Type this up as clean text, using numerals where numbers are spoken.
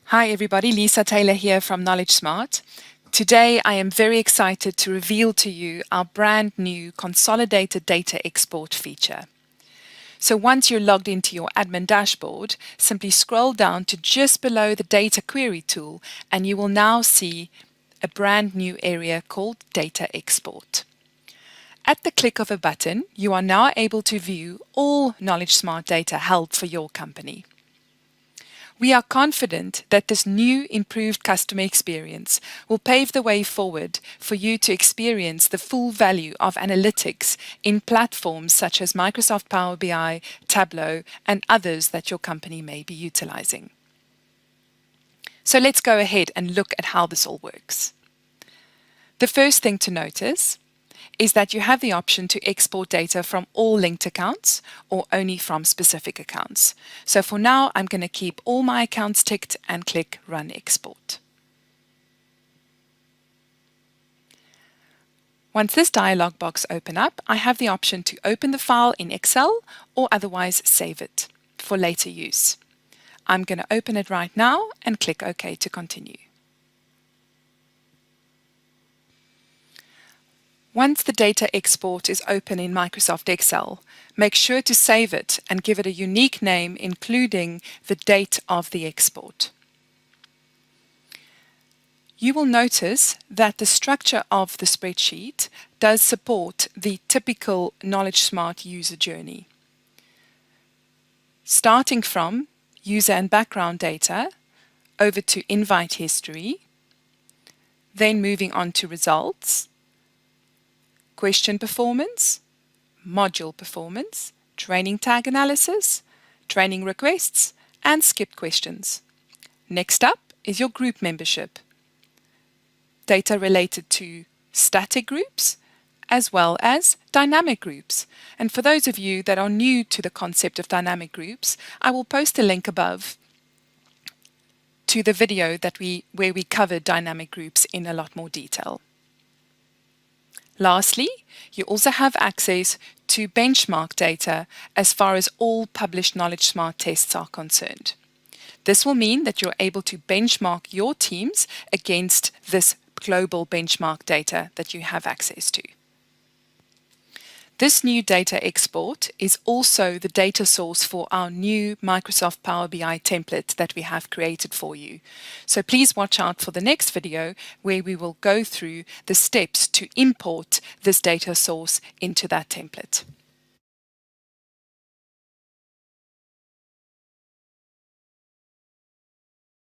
Hi everybody, Lisa Taylor here from KnowledgeSmart. Today I am very excited to reveal to you our brand new Consolidated Data Export feature. So once you're logged into your admin dashboard, simply scroll down to just below the Data Query tool and you will now see a brand new area called Data Export. At the click of a button, you are now able to view all KnowledgeSmart data held for your company. We are confident that this new improved customer experience will pave the way forward for you to experience the full value of analytics in platforms such as Microsoft PowerBI, Tableau, and others that your company may be utilizing. So let's go ahead and look at how this all works. The first thing to notice is that you have the option to export data from all linked accounts or only from specific accounts. So for now, I'm going to keep all my accounts ticked and click Run Export. Once this dialog box opens up, I have the option to open the file in Excel or otherwise save it for later use. I'm going to open it right now and click OK to continue. Once the data export is open in Microsoft Excel, make sure to save it and give it a unique name including the date of the export. You will notice that the structure of the spreadsheet does support the typical KnowledgeSmart user journey. Starting from user and background data over to invite history, then moving on to results, question performance, module performance, training tag analysis, training requests, and skipped questions. Next up is your group membership. Data related to static groups as well as dynamic groups. And for those of you that are new to the concept of dynamic groups, I will post a link above to the video where we covered dynamic groups in a lot more detail. Lastly, you also have access to benchmark data as far as all published KnowledgeSmart tests are concerned. This will mean that you're able to benchmark your teams against this global benchmark data that you have access to. This new data export is also the data source for our new Microsoft Power BI template that we have created for you. So please watch out for the next video where we will go through the steps to import this data source into that template.